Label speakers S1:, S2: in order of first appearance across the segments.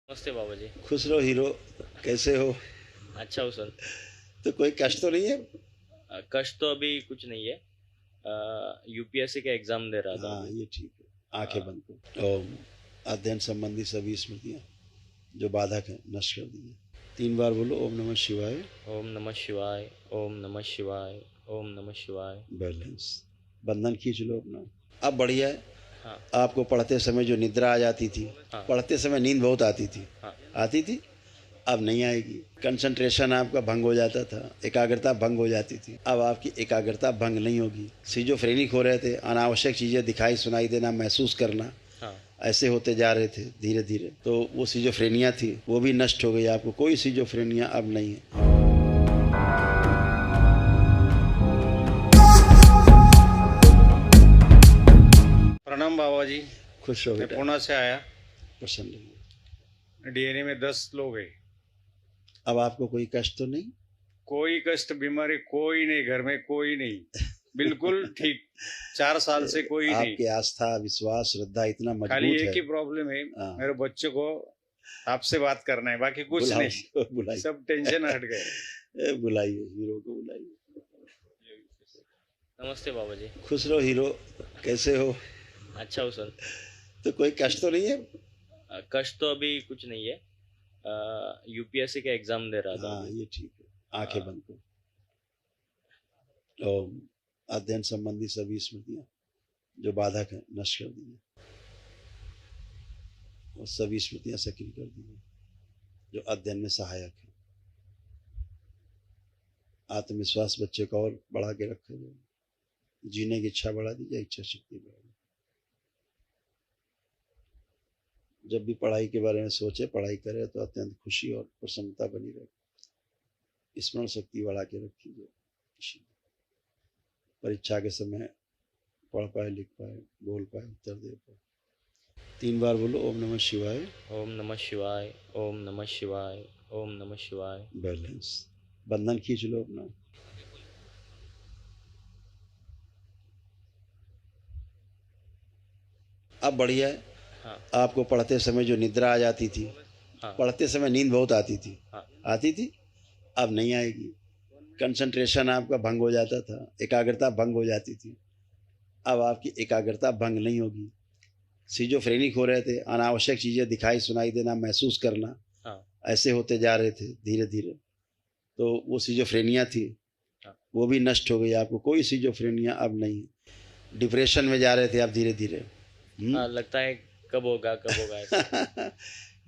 S1: नमस्ते बाबा जी।
S2: खुश रहो हीरो। कैसे हो?
S1: अच्छा हूँ सर।
S2: तो कोई कष्ट तो नहीं है?
S1: कष्ट तो अभी कुछ नहीं है। यूपीएससी का एग्जाम दे रहा था
S2: हाँ,
S1: अभी।
S2: ये ठीक है। आंखें
S1: अ,
S2: बंद करो। ओम। अध्ययन संबंधी सभी स्मृतियाँ जो बाधक हैं नष्ट कर दी हैं। 3 बार बोलो ओम नमः शिवाय।
S1: ओम नमः शिवाय, ओम नमः शिवाय, ओम नमः शिवाय।
S2: बैलेंस। बंधन खींच लो अपना। अब बढ़िया है।
S1: हाँ
S2: आपको पढ़ते समय जो निद्रा आ जाती थी,
S1: हाँ
S2: पढ़ते समय नींद बहुत आती थी,
S1: हाँ।
S2: आती थी, अब नहीं आएगी। कंसंट्रेशन आपका भंग हो जाता था, एकाग्रता भंग हो जाती थी, अब आपकी एकाग्रता भंग नहीं होगी। सिजोफ्रेनिक हो रहे थे, अनावश्यक चीज़ें दिखाई सुनाई देना, महसूस करना,
S1: हाँ।
S2: ऐसे होते जा रहे थे धीरे धीरे। तो वो सिजोफ्रेनिया थी, वो भी नष्ट हो गई। आपको कोई सिजोफ्रेनिया अब नहीं है।
S3: प्रणाम बाबा जी।
S2: खुश रहो
S3: मैं
S2: बेटा,
S3: पुणे से आया।
S2: प्रसन्न रहिए।
S3: डीएनए में 10 लोग हैं।
S2: अब आपको कोई कष्ट तो नहीं?
S3: कोई कष्ट बीमारी कोई नहीं, घर में कोई नहीं, बिल्कुल ठीक। 4 साल से कोई नहीं।
S2: आपकी आस्था, विश्वास, श्रद्धा इतना
S3: खाली
S2: मजबूत
S3: एक
S2: है।
S3: ही प्रॉब्लम है,
S2: हाँ।
S3: मेरे बच्चे को आपसे बात करना है, बाकी कुछ
S2: बुलाओ,
S3: नहीं।
S2: बुलाइए।
S3: सब टेंशन हट गए।
S2: बुलाइए हीरो को, बुलाइए।
S1: नमस्ते बाबा जी।
S2: खुश रहो हीरो। कैसे हो?
S1: अच्छा हूँ सर।
S2: तो कोई कष्ट तो नहीं है?
S1: कष्ट तो अभी कुछ नहीं है। यूपीएससी का एग्जाम दे रहा था
S2: हाँ,
S1: अभी।
S2: ये ठीक है। आंखें
S1: अ,
S2: बंद करो। ओम। अध्ययन संबंधी सभी स्मृतियाँ जो बाधक हैं नष्ट कर दी हैं, और सभी स्मृतियाँ सक्रिय कर दी हैं जो अध्ययन में सहायक है। आत्मविश्वास बच्चे को और बढ़ा के रखे, जो जीने की इच्छा बढ़ा दी जाए, इच्छा शक्ति बढ़ा दी। जब भी पढ़ाई के बारे में सोचे, पढ़ाई करे तो अत्यंत खुशी और प्रसन्नता बनी रहे। स्मरण शक्ति बढ़ा के रखी जाए। परीक्षा के समय पढ़ पाए, लिख पाए, बोल पाए, उत्तर दे पाए। 3 बार बोलो ओम नमः शिवाय।
S1: ओम नमः शिवाय, ओम नमः शिवाय, ओम नमः शिवाय।
S2: बैलेंस। बंधन खींच लो अपना। अब बढ़िया है।
S1: हाँ
S2: आपको पढ़ते समय जो निद्रा आ जाती थी,
S1: हाँ
S2: पढ़ते समय नींद बहुत आती थी,
S1: हाँ।
S2: आती थी, अब नहीं आएगी। कंसंट्रेशन आपका भंग हो जाता था, एकाग्रता भंग हो जाती थी, अब आपकी एकाग्रता भंग नहीं होगी। सिजोफ्रेनिक हो रहे थे, अनावश्यक चीज़ें दिखाई सुनाई देना, महसूस करना,
S1: हाँ
S2: ऐसे होते जा रहे थे धीरे धीरे। तो वो सिजोफ्रेनिया थी,
S1: हाँ।
S2: वो भी नष्ट हो गई। आपको कोई सिजोफ्रेनिया अब नहीं है। डिप्रेशन में जा रहे थे आप धीरे धीरे।
S1: लगता है कब होगा कब होगा ऐसा।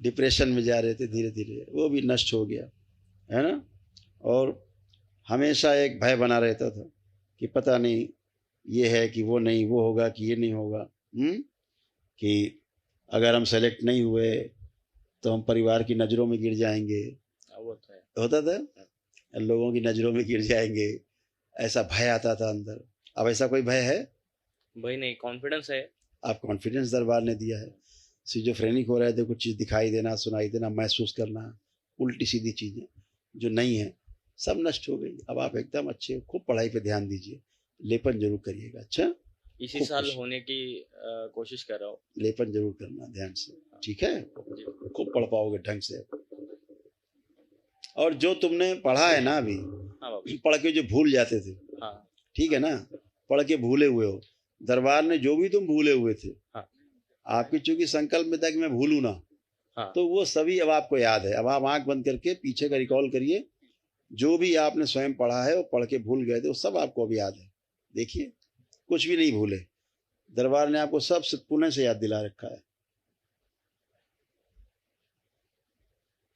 S2: डिप्रेशन में जा रहे थे धीरे धीरे, वो भी नष्ट हो गया, है ना। और हमेशा एक भय बना रहता था कि पता नहीं ये है कि वो नहीं, वो होगा कि ये नहीं होगा। कि अगर हम सेलेक्ट नहीं हुए तो हम परिवार की नज़रों में गिर जाएंगे।
S1: वो तो है।
S2: होता था, लोगों की नज़रों में गिर जाएंगे, ऐसा भय आता था अंदर। अब ऐसा कोई भय है?
S1: भाई नहीं, कॉन्फिडेंस है।
S2: आप कॉन्फिडेंस दरबार ने दिया है। सिजोफ्रेनिक हो रहे थे, कुछ चीज़ दिखाई देना, सुनाई देना, महसूस करना, उल्टी सीधी चीज़ें जो नहीं है, सब नष्ट हो गई। अब आप एकदम अच्छे, खूब पढ़ाई पे ध्यान दीजिए, लेपन जरूर करिएगा। अच्छा,
S1: इसी
S2: खूब
S1: साल
S2: खुश।
S1: होने की कोशिश कर रहा हूँ।
S2: लेपन जरूर करना ध्यान से, ठीक है?
S1: जी।
S2: खूब पढ़ पाओगे ढंग से। और जो तुमने पढ़ा है ना अभी,
S1: हाँ बाबा।
S2: पढ़ के जो भूल जाते थे,
S1: हाँ
S2: ठीक है ना, पढ़ के भूले हुए हो, दरबार ने जो भी तुम भूले हुए थे,
S1: हाँ
S2: आपकी चूंकि संकल्प में था कि मैं भूलू ना,
S1: हाँ।
S2: तो वो सभी अब आपको याद है। अब आप आंख बंद करके पीछे का रिकॉल करिए, जो भी आपने स्वयं पढ़ा है, वो पढ़ के भूल गए थे, वो सब आपको अब याद है। देखिए, कुछ भी नहीं भूले। दरबार ने आपको सब पुनः से याद दिला रखा है।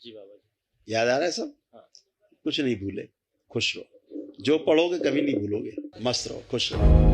S1: जी बाबा जी।
S2: याद आ रहा है सब?
S1: हाँ।
S2: कुछ नहीं भूले। खुश रहो, जो पढ़ोगे कभी नहीं भूलोगे। मस्त रहो, खुश रहो।